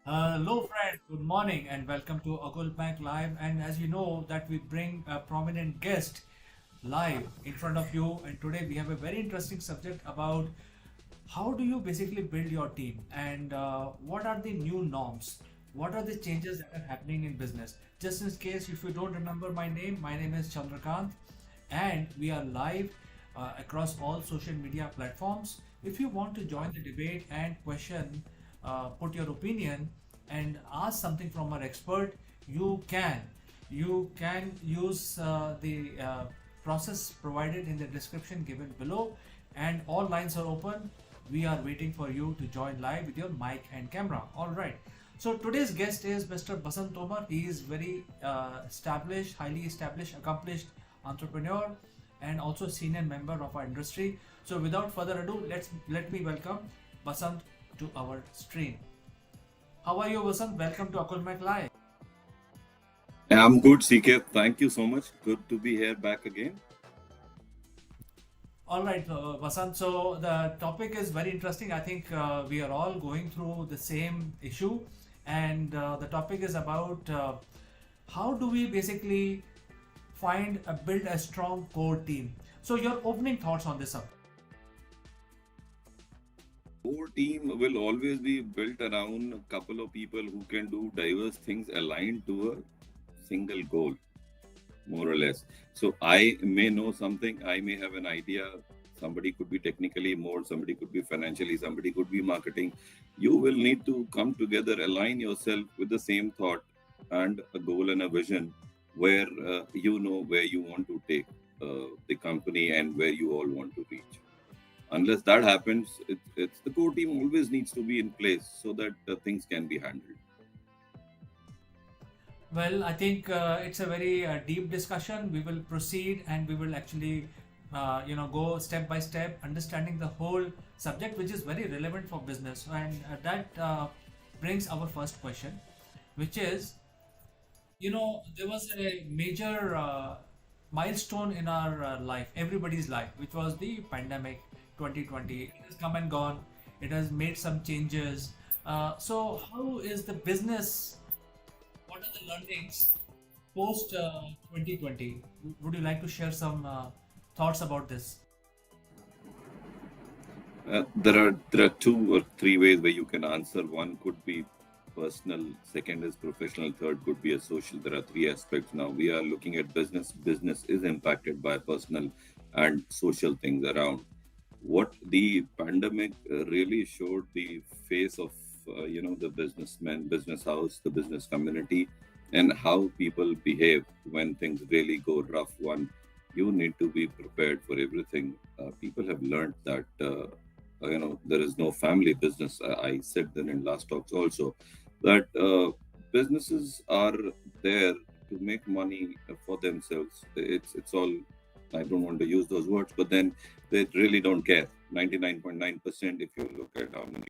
Hello, friends. Good morning, and welcome to Akulmach Live. And as you know, that we bring a prominent guest live in front of you. And today we have a very interesting subject about how do you basically build your team, and what are the new norms? What are the changes that are happening in business? Just in case if you don't remember my name is Chandrakant, and we are live across all social media platforms. If you want to join the debate and question, put your opinion, and ask something from our expert, you can. You can use the process provided in the description given below, and all lines are open. We are waiting for you to join live with your mic and camera. All right. So today's guest is Mr. Basant Tomar. He is very established, highly established, accomplished entrepreneur and also senior member of our industry. So without further ado, let me welcome Basant to our stream. How are you, Basant? Welcome to Akulmach Live. I'm good, CK. Thank you so much. Good to be here back again. All right, Vasant. So the topic is very interesting. I think we are all going through the same issue, and the topic is about how do we basically build a strong core team. So your opening thoughts on this subject? Our team will always be built around a couple of people who can do diverse things aligned to a single goal, more or less. So I may know something, I may have an idea. Somebody could be technically more, somebody could be financially, somebody could be marketing. You will need to come together, align yourself with the same thought and a goal and a vision where you know where you want to take the company and where you all want to reach. Unless that happens, it's the core team always needs to be in place so that things can be handled. Well, I think it's a very deep discussion. We will proceed and we will actually, go step by step, understanding the whole subject, which is very relevant for business. And that brings our first question, which is, there was a major milestone in our life, everybody's life, which was the pandemic 2020. It has come and gone. It has made some changes. So, how is the business? What are the learnings post 2020? Would you like to share some thoughts about this? There are two or three ways where you can answer. One could be personal, second is professional, third could be a social. There are three aspects. Now we are looking at business. Business is impacted by personal and social things around. What the pandemic really showed the face of the businessman, business house, the business community, and how people behave when things really go rough. One, you need to be prepared for everything. People have learned that there is no family business. I said that in last talks also that businesses are there to make money for themselves. It's all, I don't want to use those words, but then they really don't care. 99.9%, if you look at how many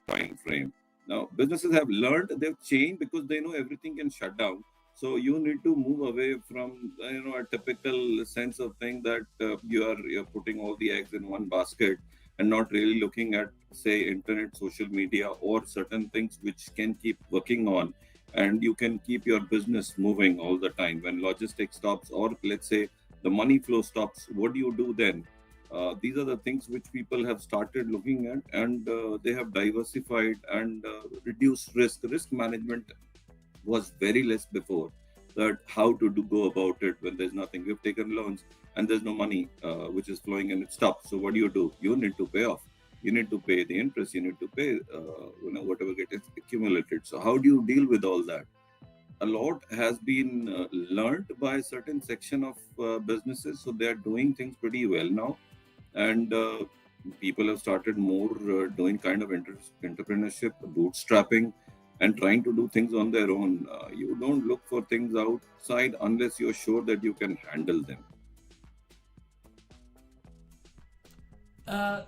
time frame. Now, businesses have learned, they've changed because they know everything can shut down. So you need to move away from a typical sense of thing that you're putting all the eggs in one basket and not really looking at, say, internet, social media, or certain things which can keep working on, and you can keep your business moving all the time. When logistics stops, or let's say the money flow stops, what do you do then? These are the things which people have started looking at, and they have diversified and reduced risk. Risk management was very less before. That how to go about it when there's nothing. We've taken loans and there's no money which is flowing and it stops. So what do? You need to pay off. You need to pay the interest. You need to pay whatever gets accumulated. So how do you deal with all that? A lot has been learned by a certain section of businesses, so they are doing things pretty well now, and people have started more doing kind of entrepreneurship, bootstrapping, and trying to do things on their own. You don't look for things outside unless you're sure that you can handle them. Uh,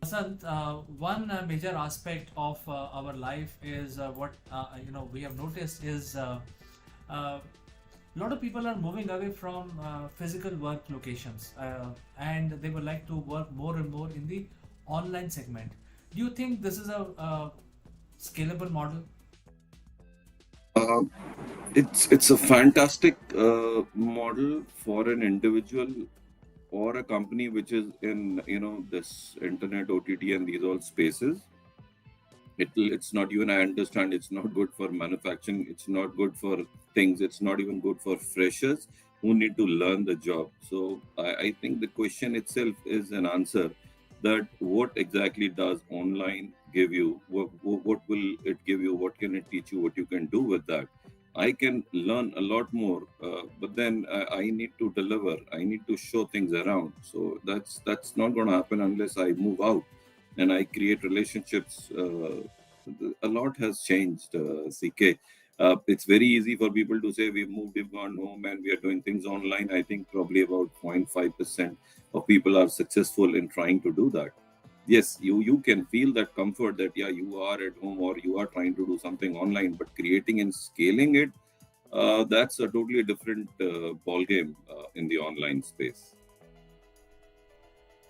Vasant, one major aspect of our life is what we have noticed is uh, a lot of people are moving away from physical work locations, and they would like to work more and more in the online segment. Do you think this is a scalable model? Uh, it's a fantastic model for an individual or a company which is in this internet OTT and these all spaces. It's not, even I understand, it's not good for manufacturing, it's not good for things, it's not even good for freshers who need to learn the job. So I think the question itself is an answer, that what exactly does online give you, what will it give you, what can it teach you, what you can do with that. I can learn a lot more, but then I need to deliver, I need to show things around. So that's not going to happen unless I move out and I create relationships. A lot has changed, CK. It's very easy for people to say we've moved, we've gone home, and we are doing things online. I think probably about 0.5% of people are successful in trying to do that. Yes, you can feel that comfort that yeah, you are at home or you are trying to do something online, but creating and scaling it, that's a totally different ball game in the online space.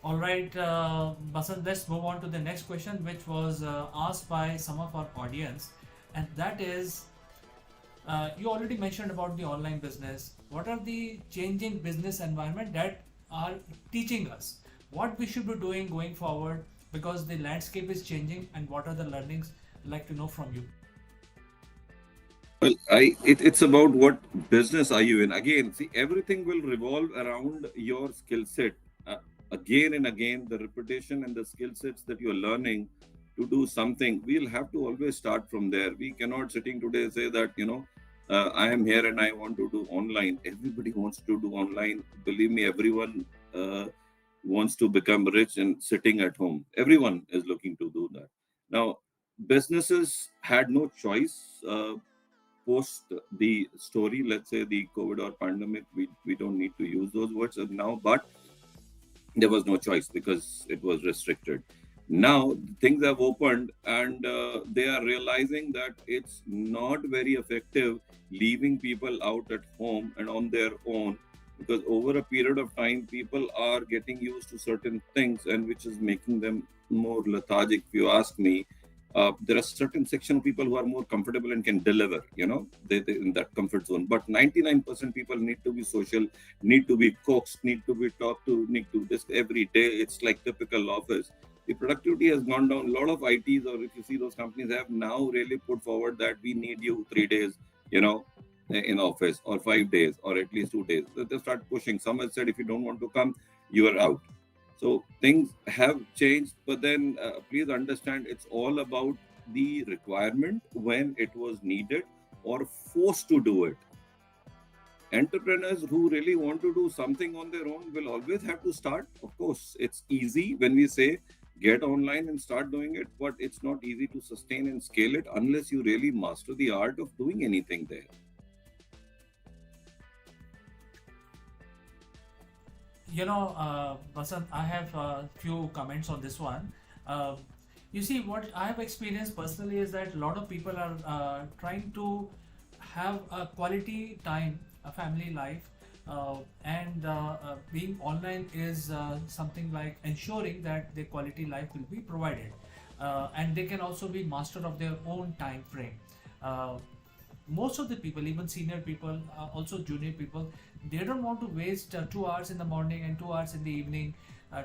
All right, Basant, let's move on to the next question, which was asked by some of our audience, and that is, you already mentioned about the online business. What are the changing business environment that are teaching us what we should be doing going forward, because the landscape is changing, and what are the learnings? I'd like to know from you. Well, it's about what business are you in. Again, see, everything will revolve around your skill set. Uh, Again and again, the repetition and the skill sets that you're learning to do something, we'll have to always start from there. We cannot sitting today say that I am here and I want to do online. Everybody wants to do online. Believe me, everyone wants to become rich and sitting at home. Everyone is looking to do that. Now, businesses had no choice. Post the story, let's say the COVID or pandemic, we don't need to use those words now, but there was no choice because it was restricted. Now things have opened, and they are realizing that it's not very effective leaving people out at home and on their own, because over a period of time people are getting used to certain things, and which is making them more lethargic, if you ask me. There are certain section of people who are more comfortable and can deliver, they in that comfort zone, but 99% people need to be social, need to be coaxed, need to be talked to, need to this every day. It's like typical office. The productivity has gone down. A lot of ITs, or if you see those companies, have now really put forward that we need you 3 days, you know, in office, or 5 days, or at least 2 days. They start pushing. Some have said if you don't want to come, you are out. So things have changed, but then please understand, it's all about the requirement when it was needed or forced to do it. Entrepreneurs who really want to do something on their own will always have to start. Of course, it's easy when we say get online and start doing it, but it's not easy to sustain and scale it unless you really master the art of doing anything there. Basant, I have a few comments on this one. Uh, you see, what I have experienced personally is that a lot of people are trying to have a quality time, a family life, and being online is something like ensuring that their quality life will be provided, and they can also be master of their own time frame. Uh, Most of the people, even senior people, also junior people, they don't want to waste 2 hours in the morning and 2 hours in the evening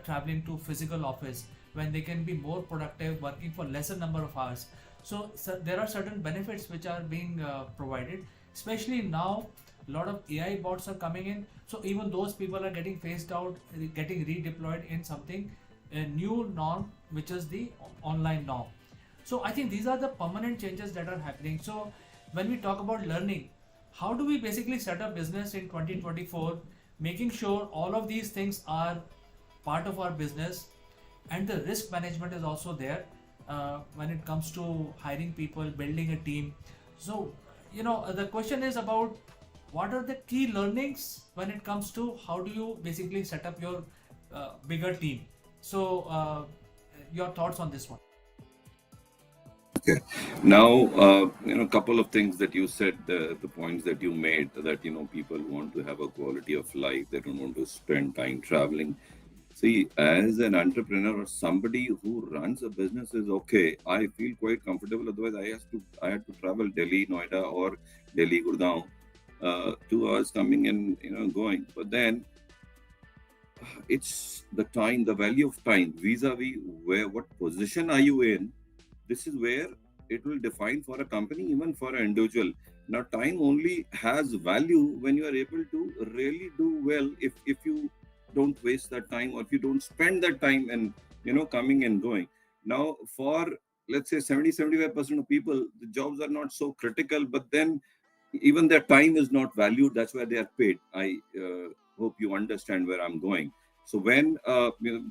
traveling to physical office, when they can be more productive working for lesser number of hours. So there are certain benefits which are being provided, especially now. A lot of AI bots are coming in, so even those people are getting phased out, getting redeployed in something, a new norm, which is the online norm. So I think these are the permanent changes that are happening. So when we talk about learning, how do we basically set up business in 2024, making sure all of these things are part of our business, and the risk management is also there when it comes to hiring people, building a team. So, the question is about what are the key learnings when it comes to how do you basically set up your bigger team. So, your thoughts on this one? Okay. Now, a couple of things that you said, the points that you made, that people want to have a quality of life. They don't want to spend time traveling. See, as an entrepreneur or somebody who runs a business is okay. I feel quite comfortable. Otherwise, I had to travel Delhi, Noida, or Delhi, Gurgaon, 2 hours coming and going. But then it's the time, the value of time, vis-a-vis where what position are you in. This is where it will define for a company, even for an individual. Now time only has value when you are able to really do well. If you don't waste that time, or if you don't spend that time and coming and going. Now for, let's say, 70-75% of people, the jobs are not so critical, but then even their time is not valued. That's why they are paid. I hope you understand where I'm going. So when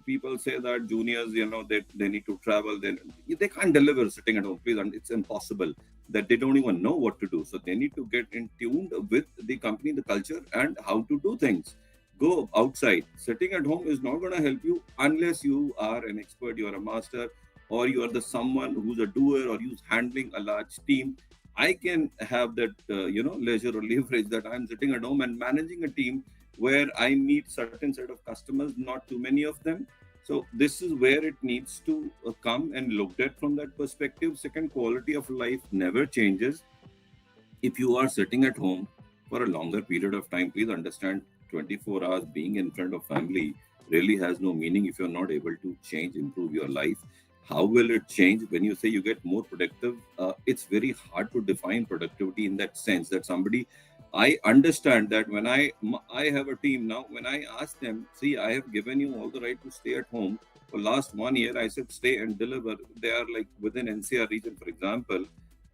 people say that juniors, they need to travel, then they can't deliver sitting at home. Please, and it's impossible. That they don't even know what to do. So they need to get in tuned with the company, the culture, and how to do things. Go outside. Sitting at home is not going to help you unless you are an expert, you are a master, or you are the someone who's a doer, or who's handling a large team. I can have that, leisure or leverage, that I'm sitting at home and managing a team where I meet certain set of customers, not too many of them. So this is where it needs to come and looked at from that perspective. Second, quality of life never changes. If you are sitting at home for a longer period of time, please understand, 24 hours being in front of family really has no meaning if you're not able to change, improve your life. How will it change? When you say you get more productive, it's very hard to define productivity in that sense, that somebody, I understand that when I have a team now, when I ask them, see, I have given you all the right to stay at home for last 1 year, I said stay and deliver. They are like within NCR region, for example,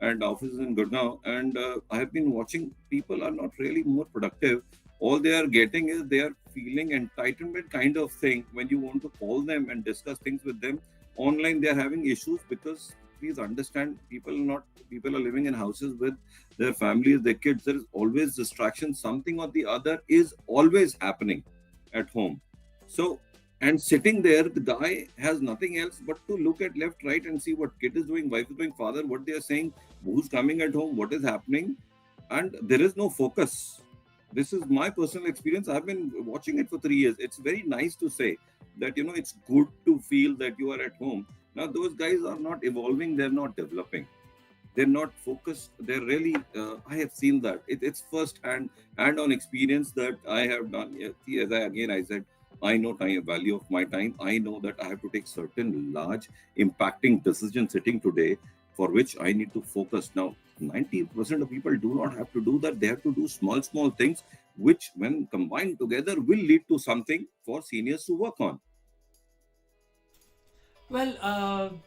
and offices in Gurgaon. And I have been watching, people are not really more productive. All they are getting is they are feeling entitlement kind of thing. When you want to call them and discuss things with them online, they are having issues, because please understand, people are living in houses with their families, their kids. There is always distraction. Something or the other is always happening at home. So, and sitting there, the guy has nothing else but to look at left, right, and see what kid is doing, wife is doing, father, what they are saying, who's coming at home, what is happening, and there is no focus. This is my personal experience. I've been watching it for 3 years. It's very nice to say that it's good to feel that you are at home. Now those guys are not evolving, they're not developing, they're not focused. They're really, I have seen that. It's first hand on experience that I have done. As I said, I know time, value of my time. I know that I have to take certain large impacting decisions sitting today, for which I need to focus. Now 90% of people do not have to do that. They have to do small things, which when combined together will lead to something for seniors to work on. Well,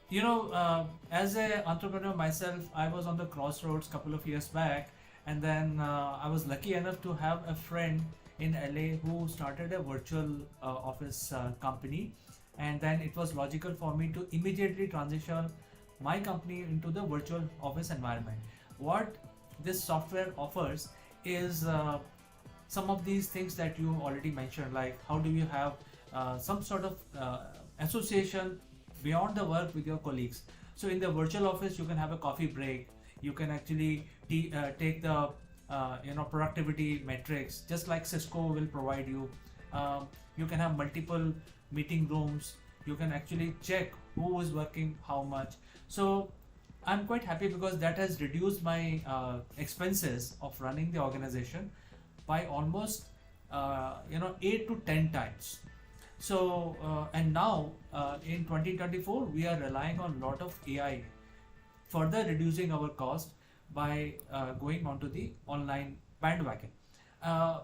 as a entrepreneur myself, I was on the crossroads couple of years back, and then I was lucky enough to have a friend in LA who started a virtual office company, and then it was logical for me to immediately transition my company into the virtual office environment. What this software offers is some of these things that you already mentioned, like how do you have some sort of association beyond the work with your colleagues. So in the virtual office, you can have a coffee break. You can actually take the productivity metrics, just like Cisco will provide you. You can have multiple meeting rooms. You can actually check who is working how much. So I'm quite happy because that has reduced my expenses of running the organization by almost 8 to 10 times. So and now in 2024 we are relying on a lot of AI, further reducing our cost by going onto the online bandwagon. Uh,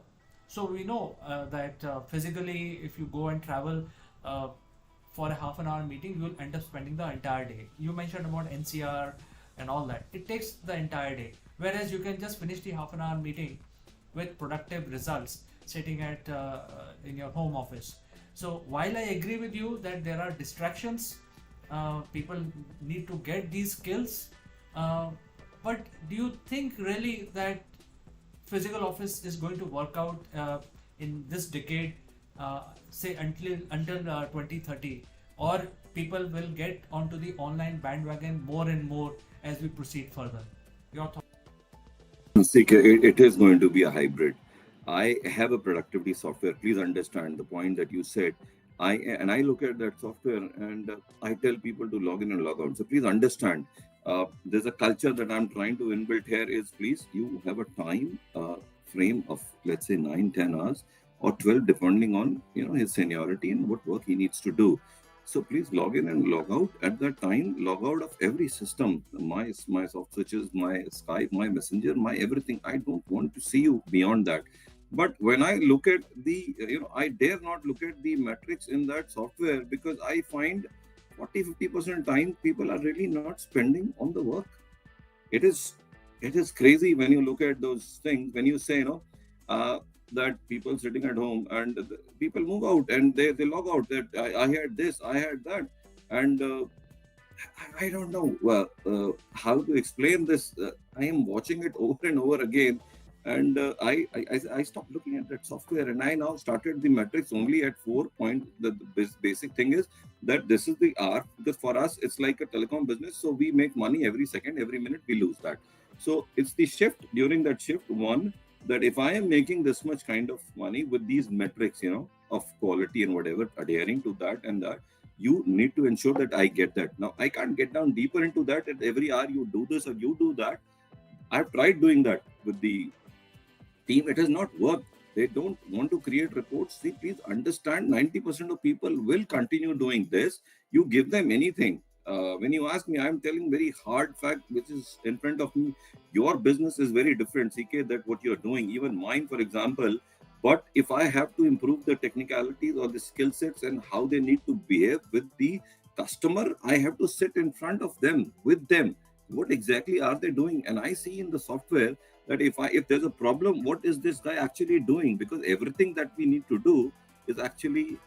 so we know that physically, if you go and travel uh, for a half an hour meeting, you will end up spending the entire day. You mentioned about NCR and all that. It takes the entire day. Whereas you can just finish the half an hour meeting with productive results sitting at in your home office. So while I agree with you that there are distractions, people need to get these skills. Uh, but do you think really that physical office is going to work out in this decade, say until 2030? or people will get onto the online bandwagon more and more as we proceed further? Your thoughts? See, it is going to be a hybrid. I have a productivity software. Please understand the point that you said. I look at that software and I tell people to log in and log out. So please understand. There's a culture that I'm trying to inbuilt here. Is please you have a time frame of let's say 9, 10 hours or 12, depending on his seniority and what work he needs to do. So please log in and log out at that time. Log out of every system, my soft switches, my Skype, my Messenger, my everything. I don't want to see you beyond that. But when I look at I dare not look at the metrics in that software because I find 40-50% time people are really not spending on the work. It is it is crazy when you look at those things. When you say uh, that people sitting at home and people move out and they log out that I had this, I had that, and I don't know how to explain this. I am watching it over and over again, and I stopped looking at that software, and I now started the metrics only at 4 point. The basic thing is that this is the R because for us it's like a telecom business, so we make money every second, every minute we lose that. So it's the shift during that shift one that if I am making this much kind of money with these metrics, of quality and whatever, adhering to that and that you need to ensure that I get that. Now, I can't get down deeper into that. At every hour you do this or you do that. I've tried doing that with the team. It has not worked. They don't want to create reports. See, please understand 90% of people will continue doing this. You give them anything. When you ask me, I'm telling very hard fact, which is in front of me. Your business is very different, CK, that what you're doing. Even mine, for example. But if I have to improve the technicalities or the skill sets and how they need to behave with the customer, I have to sit in front of them, with them. What exactly are they doing? And I see in the software that if there's a problem, what is this guy actually doing? Because everything that we need to do is actually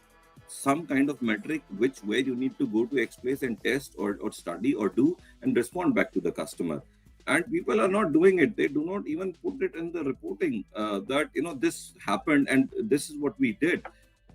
some kind of metric which where you need to go to X place and test or study or do and respond back to the customer. And people are not doing it. They do not even put it in the reporting that this happened and this is what we did.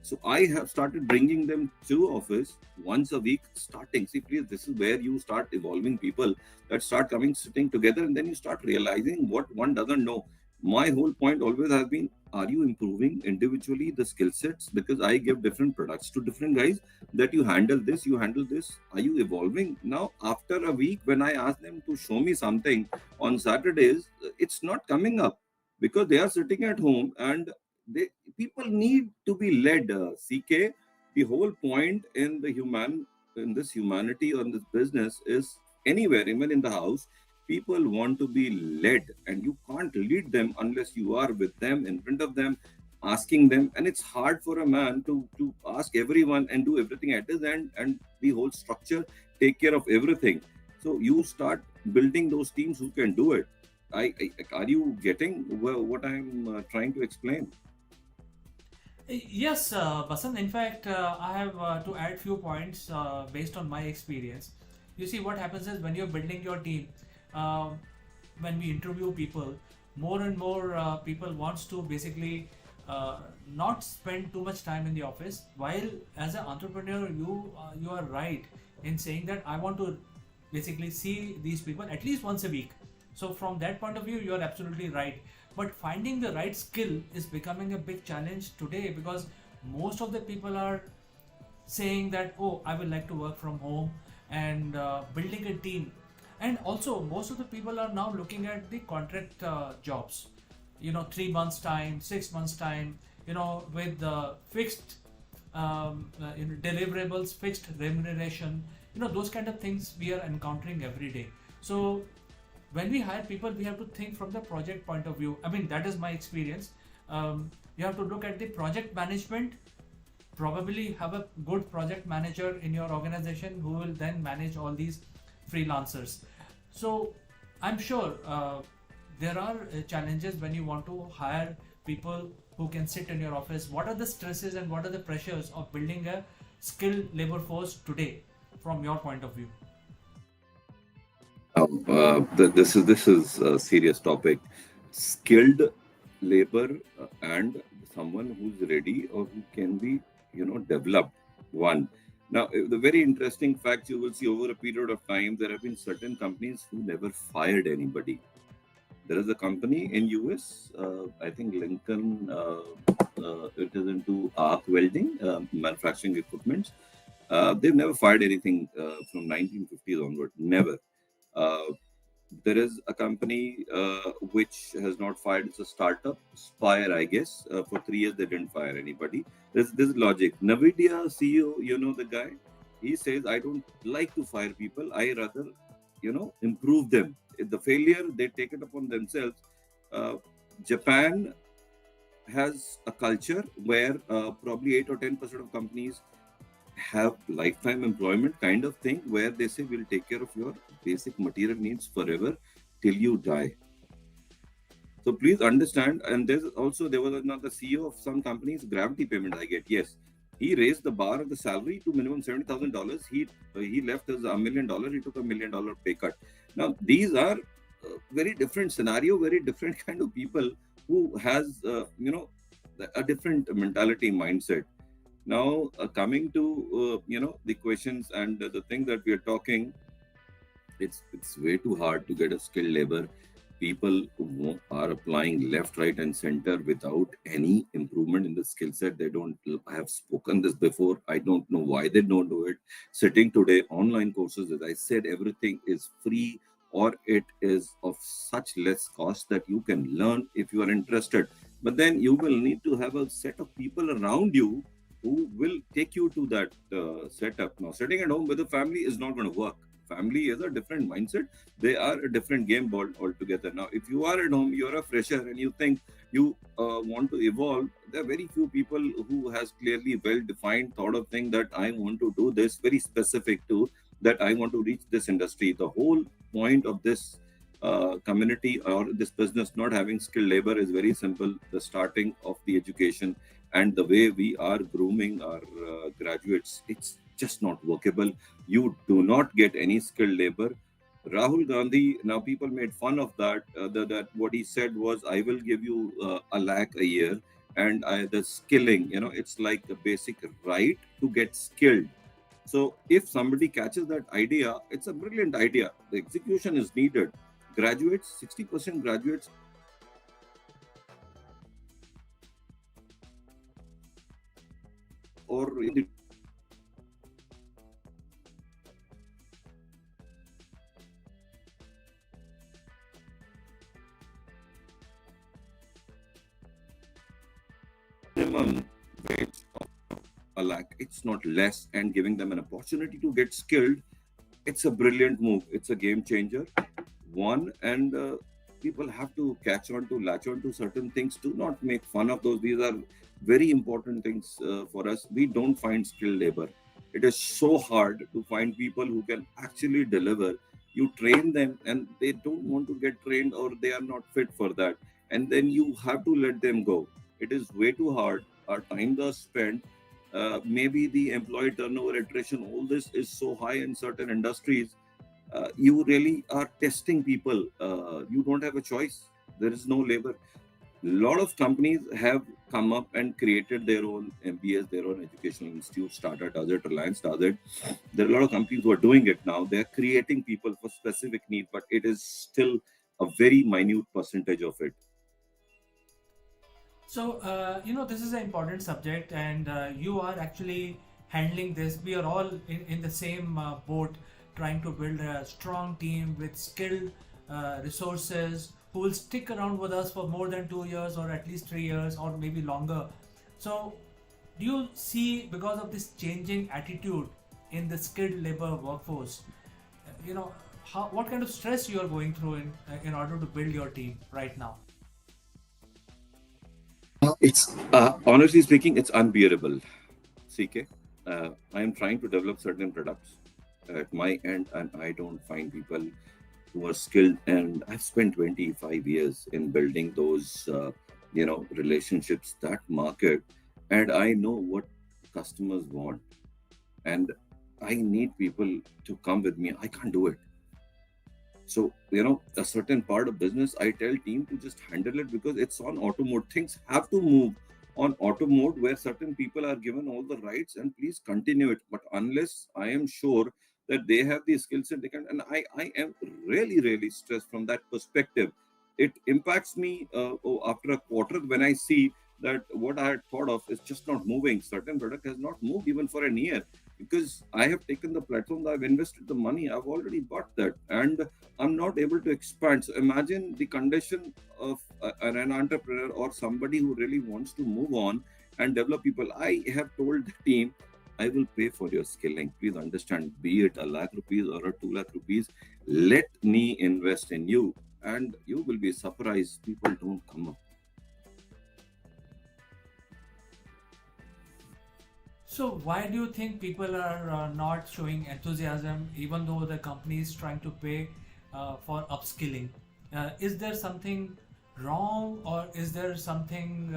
So I have started bringing them to office once a week, starting. See, please, this is where you start evolving people that start coming, sitting together, and then you start realizing what one doesn't know. My whole point always has been: are you improving individually the skill sets? Because I give different products to different guys. That you handle this, you handle this. Are you evolving now? After a week, when I ask them to show me something on Saturdays, it's not coming up because they are sitting at home and they people need to be led. CK, the whole point in this humanity or in this business is anywhere, even in the house, people want to be led, and you can't lead them unless you are with them, in front of them, asking them. And it's hard for a man to ask everyone and do everything at his end, and the whole structure take care of everything. So you start building those teams who can do it. Are you getting what I'm trying to explain? Yes, Basan. In fact, I have to add few points based on my experience. You see, what happens is when you're building your team, um when we interview people, more and more people wants to basically not spend too much time in the office. While as an entrepreneur, you are right in saying that I want to basically see these people at least once a week. So from that point of view, you are absolutely right. But finding the right skill is becoming a big challenge today because most of the people are saying that, oh, I would like to work from home and building a team. And also, most of the people are now looking at the contract jobs, 3 months time, 6 months time, with the fixed deliverables, fixed remuneration, those kind of things we are encountering every day. So when we hire people, we have to think from the project point of view. I mean, that is my experience. You have to look at the project management, probably have a good project manager in your organization who will then manage all these freelancers. So I'm sure there are challenges when you want to hire people who can sit in your office. What are the stresses and what are the pressures of building a skilled labor force today from your point of view? This is a serious topic. Skilled labor and someone who's ready or who can be developed. One. Now, the very interesting fact you will see over a period of time, there have been certain companies who never fired anybody. There is a company in US, I think Lincoln, it is into arc welding, manufacturing equipment. They've never fired anything from 1950s onward. Never. Uh, there is a company which has not fired. It's a startup, Spire, I guess. For 3 years, they didn't fire anybody. This logic. Nvidia CEO, you know the guy. He says, "I don't like to fire people. I rather, improve them. If the failure, they take it upon themselves." Uh, Japan has a culture where probably 8 or 10% of companies have lifetime employment kind of thing, where they say we'll take care of your basic material needs forever till you die. So please understand. And there was another CEO of some companies, Gravity Payment, I get. Yes, he raised the bar of the salary to minimum $70,000. He left as $1 million. He took $1 million pay cut. Now these are very different scenario, very different kind of people who has a different mentality mindset. Now, coming to the questions and the thing that we are talking, it's way too hard to get a skilled labor. People who are applying left, right, and center without any improvement in the skill set. They don't. I have spoken this before. I don't know why they don't do it. Sitting today, online courses, as I said, everything is free or it is of such less cost that you can learn if you are interested. But then you will need to have a set of people around you who will take you to that setup. Now, sitting at home with a family is not going to work. Family is a different mindset. They are a different game ball altogether. Now, if you are at home, you're a fresher and you think you want to evolve, there are very few people who has clearly well-defined thought of thing that I want to do this very specific to, that I want to reach this industry. The whole point of this community or this business not having skilled labor is very simple. The starting of the education and the way we are grooming our graduates, it's just not workable. You do not get any skilled labor. Rahul Gandhi, now people made fun of that. That what he said was, "I will give you a lakh a year," and the skilling, it's like a basic right to get skilled. So if somebody catches that idea, it's a brilliant idea. The execution is needed. Graduates, 60% graduates or the minimum wage of a lakh, it's not less, and giving them an opportunity to get skilled, it's a brilliant move. It's a game changer. One, and people have to catch on to latch on to certain things. Do not make fun of those. These are very important things for us. We don't find skilled labor. It is so hard to find people who can actually deliver. You train them and they don't want to get trained, or they are not fit for that, and then you have to let them go. It is way too hard. Our time was spent. Maybe the employee turnover, attrition, all this is so high in certain industries. You really are testing people. You don't have a choice. There is no labor. A lot of companies have come up and created their own MBS, their own educational institute. Tata does it, Reliance does it. There are a lot of companies who are doing it now. They're creating people for specific need, but it is still a very minute percentage of it. So, this is an important subject, and you are actually handling this. We are all in the same boat, trying to build a strong team with skilled resources who will stick around with us for more than 2 years, or at least 3 years, or maybe longer. So, do you see, because of this changing attitude in the skilled labor workforce, what kind of stress you are going through in order to build your team right now? It's honestly speaking, it's unbearable. CK, I am trying to develop certain products at my end, and I don't find people who are skilled. And I've spent 25 years in building those, relationships, that market, and I know what customers want. And I need people to come with me. I can't do it. So, a certain part of business, I tell team to just handle it because it's on auto mode. Things have to move on auto mode where certain people are given all the rights and please continue it. But unless I am sure that they have the skill set, they can. And I am really, really stressed from that perspective. It impacts me after a quarter when I see that what I had thought of is just not moving. Certain product has not moved even for an year because I have taken the platform, I've invested the money, I've already bought that, and I'm not able to expand. So imagine the condition of an entrepreneur or somebody who really wants to move on and develop people. I have told the team, I will pay for your skilling. Please understand, be it a lakh rupees or a 2 lakh rupees, let me invest in you. And you will be surprised, people don't come up. So why do you think people are not showing enthusiasm even though the company is trying to pay for upskilling? Is there something wrong, or is there something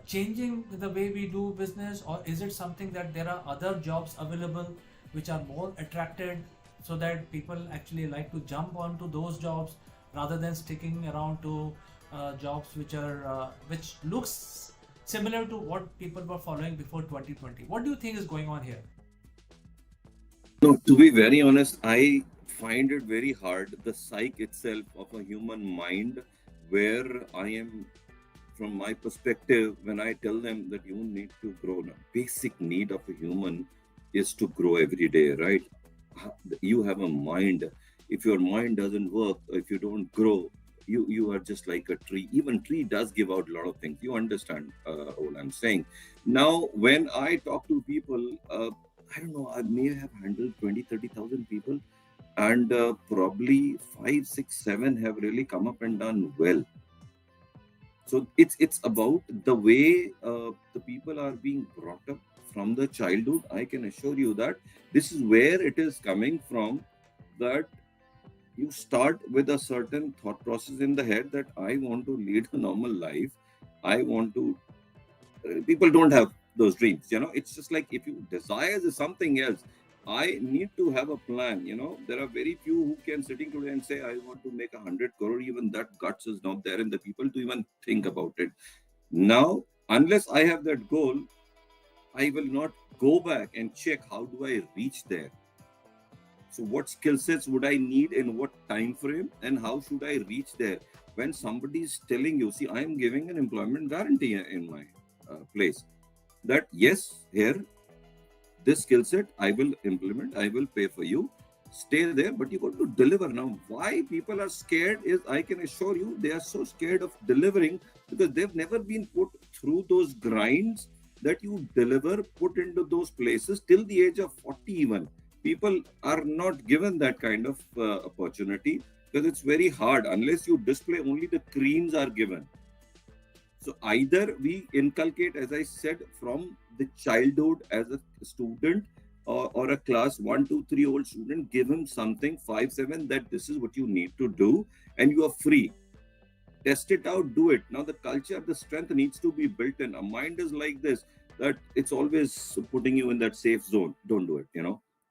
changing the way we do business, or is it something that there are other jobs available which are more attracted, so that people actually like to jump onto those jobs rather than sticking around to jobs which are which looks similar to what people were following before 2020? What do you think is going on here? No, to be very honest, I find it very hard. The psyche itself of a human mind, where I am, from my perspective, when I tell them that you need to grow, the basic need of a human is to grow every day, right? You have a mind. If your mind doesn't work, if you don't grow, you are just like a tree. Even tree does give out a lot of things. You understand what I'm saying? Now, when I talk to people, I don't know, I may have handled 20, 30,000 people, and probably five, six, seven have really come up and done well. So it's about the way the people are being brought up from the childhood. I can assure you that this is where it is coming from. That you start with a certain thought process in the head that I want to lead a normal life. I want to. People don't have those dreams. It's just like if you desires is something else. I need to have a plan. There are very few who can sitting today and say I want to make 100 crore. Even that guts is not there in the people to even think about it. Now, unless I have that goal, I will not go back and check how do I reach there. So what skill sets would I need in what time frame, and how should I reach there? When somebody is telling you, see, I am giving an employment guarantee in my place, that yes, here, this skill set I will implement, I will pay for you, stay there, but you got to deliver. Now, why people are scared is, I can assure you, they are so scared of delivering because they've never been put through those grinds that you deliver, put into those places till the age of 40 even. People are not given that kind of opportunity because it's very hard unless you display, only the creams are given. So either we inculcate, as I said, from the childhood as a student, or a class 1, 2, 3 old student, give him something 5, 7 that this is what you need to do, and you are free. Test it out, do it. Now the culture, the strength needs to be built in. A mind is like this, that it's always putting you in that safe zone. Don't do it.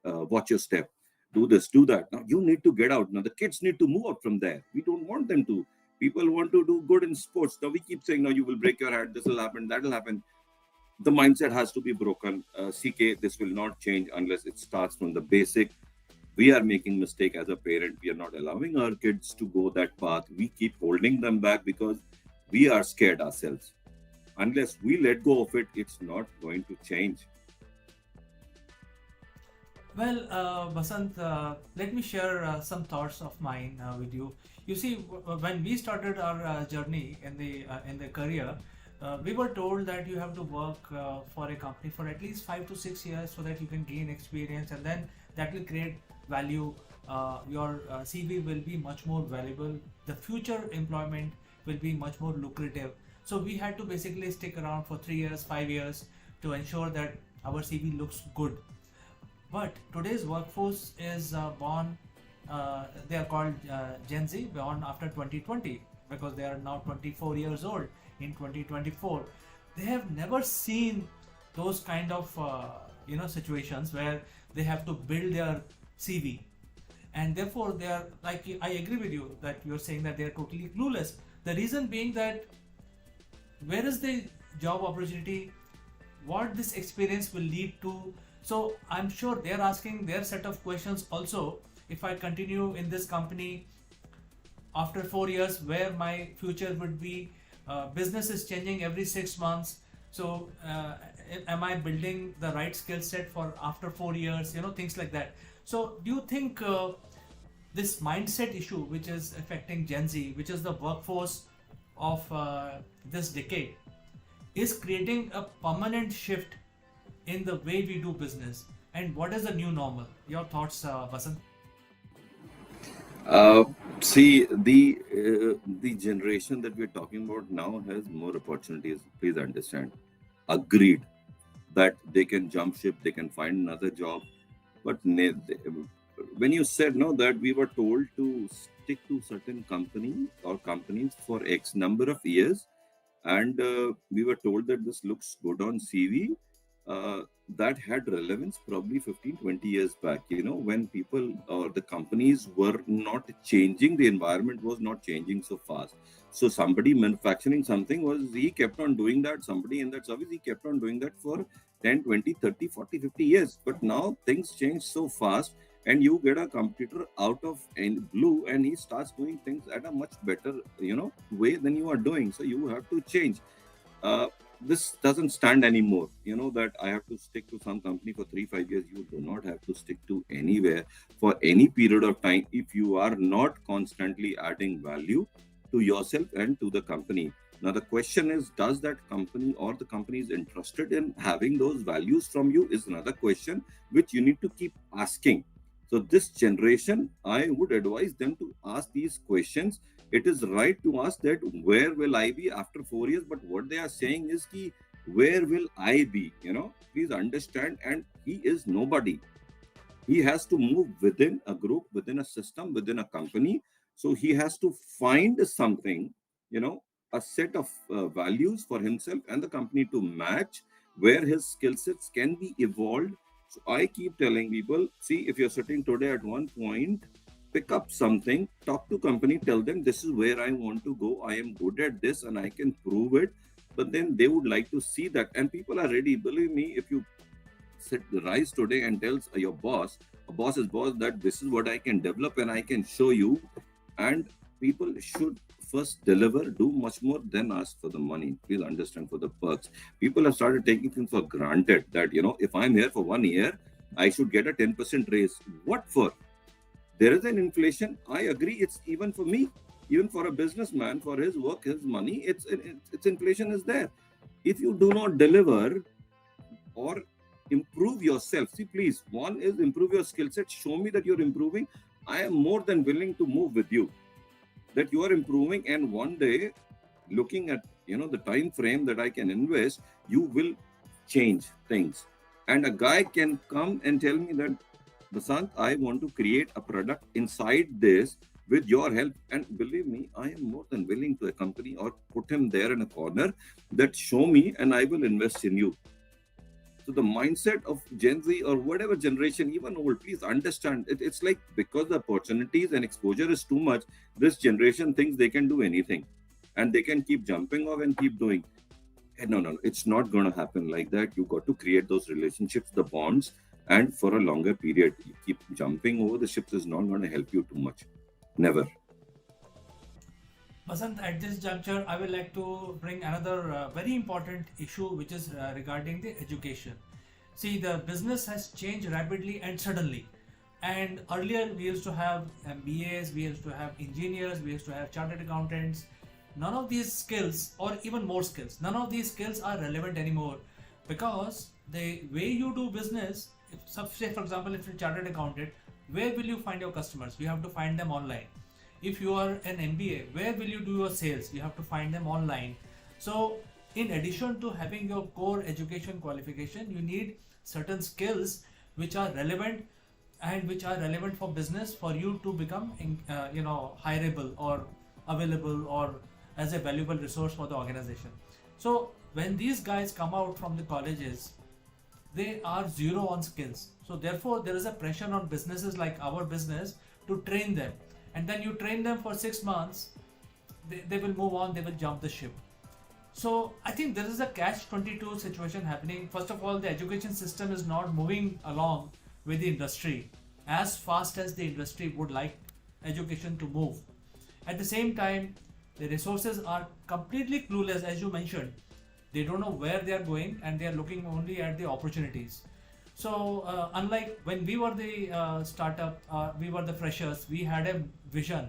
Watch your step. Do this, do that. Now you need to get out. Now the kids need to move out from there. We don't want them to. People want to do good in sports. Now we keep saying, no, you will break your head. This will happen. That will happen. The mindset has to be broken. CK, this will not change unless it starts from the basic. We are making mistake as a parent. We are not allowing our kids to go that path. We keep holding them back because we are scared ourselves. Unless we let go of it, it's not going to change. Well, Basant, let me share some thoughts of mine with you. You see, when we started our journey in the career, we were told that you have to work for a company for at least 5 to 6 years so that you can gain experience, and then that will create value. Your CV will be much more valuable. The future employment will be much more lucrative. So we had to basically stick around for 3 years, 5 years to ensure that our CV looks good. But today's workforce is they are called Gen Z, born after 2020, because they are now 24 years old in 2024. They have never seen those kind of situations where they have to build their CV, and therefore they are like, I agree with you that you're saying that they are totally clueless. The reason being that where is the job opportunity, what this experience will lead to. So I'm sure they're asking their set of questions also. If I continue in this company after 4 years, where my future would be. Business is changing every 6 months. So am I building the right skill set for after 4 years, things like that. So do you think this mindset issue, which is affecting Gen Z, which is the workforce of this decade, is creating a permanent shift in the way we do business? And what is the new normal? Your thoughts, Vasant? Uh, See, the generation that we're talking about now has more opportunities. Please understand. Agreed that they can jump ship, they can find another job. But when you said no, that we were told to stick to certain company or companies for X number of years, and we were told that this looks good on CV. That had relevance probably 15-20 years back, when people or the companies were not changing, the environment was not changing so fast. So somebody manufacturing something was, he kept on doing that. Somebody in that service, he kept on doing that for 10, 20, 30, 40, 50 years. But now things change so fast, and you get a competitor out of blue, and he starts doing things at a much better way than you are doing. So you have to change. Uh, this doesn't stand anymore, that I have to stick to some company for 3 5 years. You do not have to stick to anywhere for any period of time if you are not constantly adding value to yourself and to the company. Now the question is, does that company or the company is interested in having those values from you, is another question which you need to keep asking. So this generation, I would advise them to ask these questions. It is right to ask that, where will I be after 4 years? But what they are saying is ki, where will I be? Please understand. And he is nobody. He has to move within a group, within a system, within a company. So he has to find something, you know, a set of values for himself and the company to match, where his skill sets can be evolved. So I keep telling people, see, if you're sitting today at one point, pick up something, talk to company, tell them this is where I want to go. I am good at this and I can prove it. But then they would like to see that. And people are ready. Believe me, if you rise today and tells your boss, a boss is boss, that this is what I can develop and I can show you. And people should first deliver, do much more than ask for the money. Please understand, for the perks. People have started taking things for granted that, if I'm here for 1 year, I should get a 10% raise. What for? There is an inflation. I agree. It's even for me, even for a businessman, for his work, his money, it's inflation is there. If you do not deliver or improve yourself, see, please, one is improve your skill set, show me that you're improving. I am more than willing to move with you, that you are improving. And one day, looking at the time frame that I can invest, you will change things. And a guy can come and tell me that, Basant, I want to create a product inside this with your help. And believe me, I am more than willing to accompany or put him there in a corner, that show me and I will invest in you. So the mindset of Gen Z or whatever generation, even old, please understand, it's like, because the opportunities and exposure is too much, this generation thinks they can do anything and they can keep jumping off and keep doing. And no, it's not going to happen like that. You got to create those relationships, the bonds, and for a longer period. You keep jumping over the ships is not going to help you too much. Never. Basant, at this juncture, I would like to bring another very important issue, which is regarding the education. See, the business has changed rapidly and suddenly. And earlier, we used to have MBAs, we used to have engineers, we used to have chartered accountants. None of these skills, or even more skills, none of these skills are relevant anymore, because the way you do business, say for example, if you're a chartered accountant, where will you find your customers? You have to find them online. If you are an MBA, where will you do your sales? You have to find them online. So in addition to having your core education qualification, you need certain skills which are relevant, and which are relevant for business, for you to become hireable or available, or as a valuable resource for the organization. So when these guys come out from the colleges, they are zero on skills. So therefore there is a pressure on businesses like our business to train them. And then you train them for 6 months, they will move on, they will jump the ship. So I think there is a catch-22 situation happening. First of all, the education system is not moving along with the industry as fast as the industry would like education to move. At the same time, the resources are completely clueless, as you mentioned. They don't know where they are going and they are looking only at the opportunities. So, unlike when we were the startup, we were the freshers, we had a vision.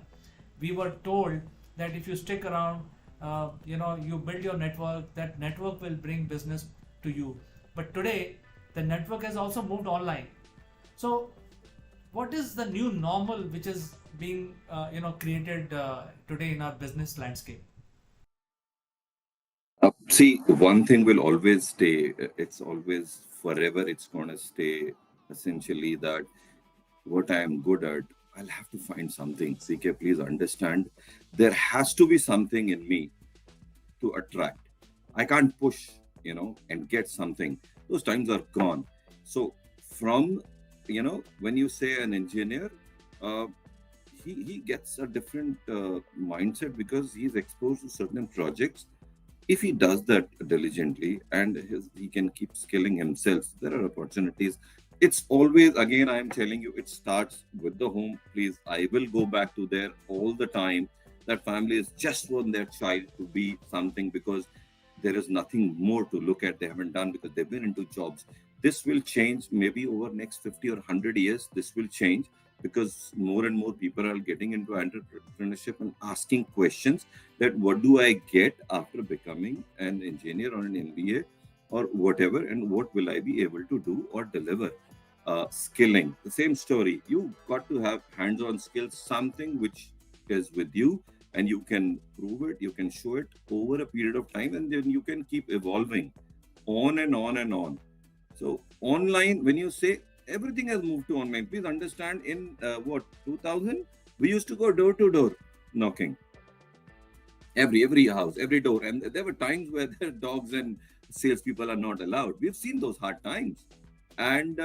We were told that if you stick around, you build your network, that network will bring business to you. But today, the network has also moved online. So, what is the new normal which is being created today in our business landscape? See, one thing will always stay. It's always forever. It's gonna stay. Essentially, that what I am good at, I'll have to find something. CK, please understand. There has to be something in me to attract. I can't push, and get something. Those times are gone. So, from, when you say an engineer, uh, he gets a different mindset because he's exposed to certain projects. If he does that diligently and he can keep skilling himself, there are opportunities. It's always, again, I am telling you, it starts with the home. Please, I will go back to there all the time. That family is just want their child to be something, because there is nothing more to look at they haven't done, because they've been into jobs. This will change maybe over next 50 or 100 years. This will change because more and more people are getting into entrepreneurship and asking questions, that what do I get after becoming an engineer or an MBA or whatever, and what will I be able to do or deliver. Skilling, the same story. You got to have hands-on skills, something which is with you, and you can prove it, you can show it over a period of time, and then you can keep evolving on and on and on. So online, when you say everything has moved to online, please understand, in what, 2000, we used to go door to door knocking, every house, every door, and there were times where the dogs and salespeople are not allowed. We've seen those hard times, and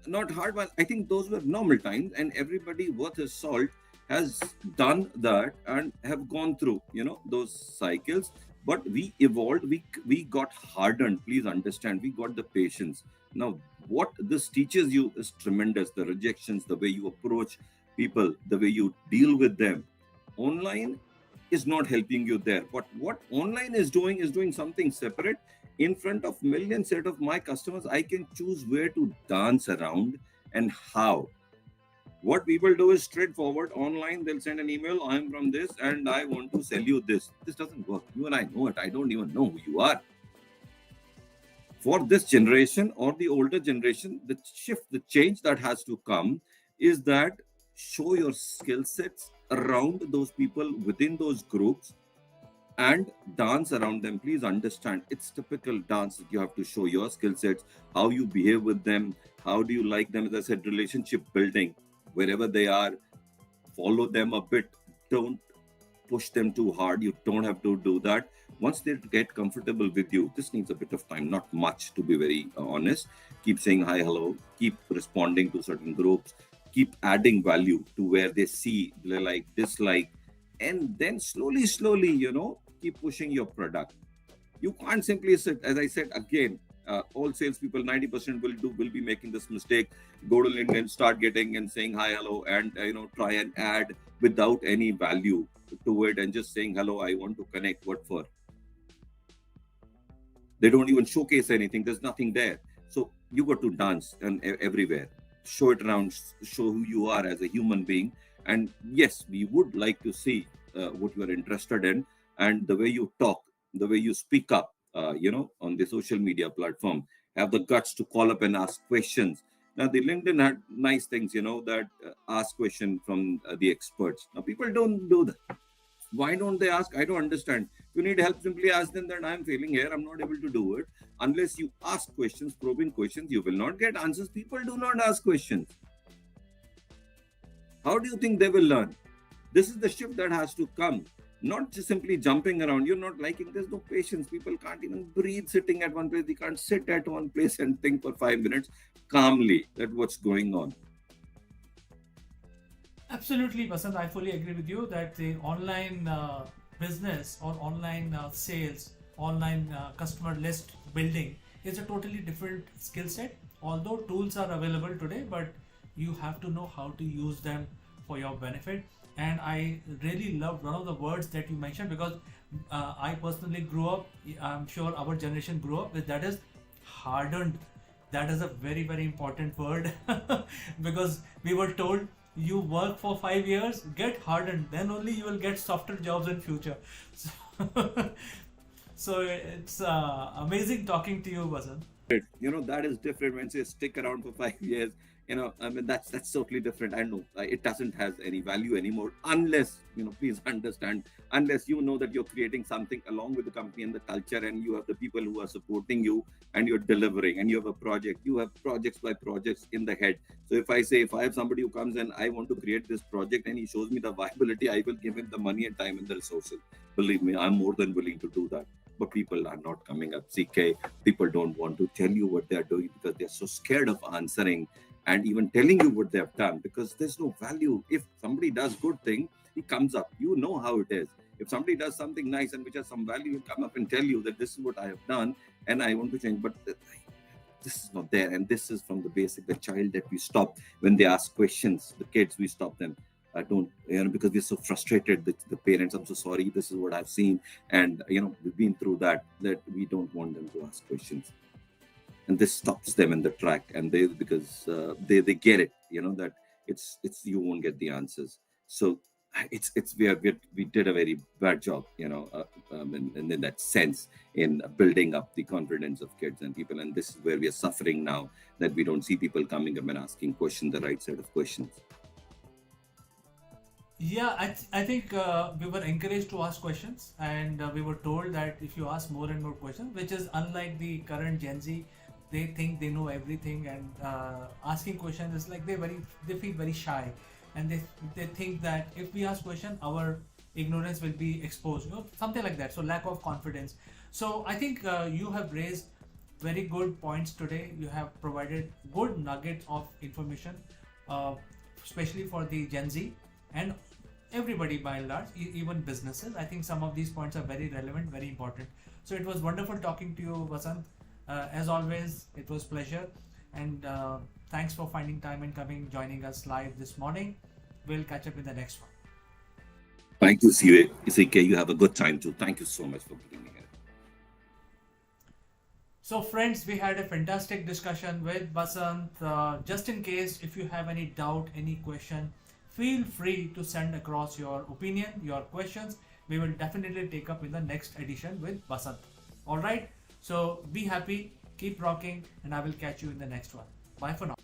not hard, but I think those were normal times, and everybody worth his salt has done that and have gone through, those cycles. But we evolved, we got hardened. Please understand, we got the patience. Now, what this teaches you is tremendous. The rejections, the way you approach people, the way you deal with them online is not helping you there. But what online is doing something separate. In front of millions set of my customers, I can choose where to dance around and how. What people do is straightforward. Online, they'll send an email, I'm from this and I want to sell you this. This doesn't work. You and I know it. I don't even know who you are. For this generation or the older generation, the shift, the change that has to come is that show your skill sets around those people within those groups and dance around them. Please understand, it's typical dance. You have to show your skill sets, how you behave with them, how do you like them. As I said, relationship building wherever they are, follow them a bit. Don't push them too hard. You don't have to do that. Once they get comfortable with you, this needs a bit of time, not much, to be very honest. Keep saying hi, hello, keep responding to certain groups, keep adding value to where they see, they like, dislike, and then slowly, keep pushing your product. You can't simply sit, as I said again, all salespeople, 90% will be making this mistake. Go to LinkedIn, start getting and saying hi, hello, and try and add without any value to it, and just saying hello, I want to connect. What for? They don't even showcase anything. There's nothing there. So you got to dance and everywhere, show it around, show who you are as a human being. And yes, we would like to see what you are interested in, and the way you talk, the way you speak up, on the social media platform. Have the guts to call up and ask questions. Now, the LinkedIn had nice things, that ask question from the experts. Now, people don't do that. Why don't they ask? I don't understand. If you need help, simply ask them that I'm failing here, I'm not able to do it. Unless you ask questions, probing questions, you will not get answers. People do not ask questions. How do you think they will learn? This is the shift that has to come. Not just simply jumping around. You're not liking, there's no patience. People can't even breathe sitting at one place. They can't sit at one place and think for 5 minutes calmly that what's going on. Absolutely, Basant. I fully agree with you that the online business or online sales online customer list building is a totally different skill set. Although tools are available today, but you have to know how to use them for your benefit. And I really loved one of the words that you mentioned, because I personally grew up, I'm sure our generation grew up with, that is hardened. That is a very, very important word because we were told you work for 5 years, get hardened, then only you will get softer jobs in future. So, so it's amazing talking to you, Vasan. That is different when say stick around for 5 years. I mean, that's totally different. I know it doesn't has any value anymore unless, please understand, unless you know that you're creating something along with the company and the culture, and you have the people who are supporting you, and you're delivering, and you have a project, you have projects by projects in the head. So if I have somebody who comes and I want to create this project and he shows me the viability, I will give him the money and time and the resources. Believe me, I'm more than willing to do that. But people are not coming up. CK, people don't want to tell you what they're doing because they're so scared of answering and even telling you what they have done, because there's no value. If somebody does good thing, he comes up, you know how it is. If somebody does something nice and which has some value, he'll come up and tell you that this is what I have done and I want to change. But this is not there. And this is from the basic, the child that we stop when they ask questions, the kids, we stop them. I don't, because we're so frustrated, the parents, I'm so sorry, this is what I've seen. And, we've been through that we don't want them to ask questions. And this stops them in the track, and because they get it, that it's you won't get the answers. So we did a very bad job, in that sense, in building up the confidence of kids and people. And this is where we are suffering now, that we don't see people coming up and asking questions, the right set of questions. Yeah, I think we were encouraged to ask questions, and we were told that if you ask more and more questions, which is unlike the current Gen Z, they think they know everything, and asking questions is like they feel very shy, and they think that if we ask question, our ignorance will be exposed, something like that. So lack of confidence. So I think you have raised very good points today. You have provided good nugget of information, uh, especially for the Gen Z and everybody by and large, even businesses. I think some of these points are very relevant, very important. So it was wonderful talking to you, Vasant. As always, it was pleasure, and thanks for finding time and joining us live this morning. We'll catch up in the next one. Thank you, CK. You have a good time too. Thank you so much for putting me here. So friends, we had a fantastic discussion with Vasant. Just in case if you have any doubt, any question, feel free to send across your opinion, your questions. We will definitely take up in the next edition with Vasant. All right. So be happy, keep rocking, and I will catch you in the next one. Bye for now.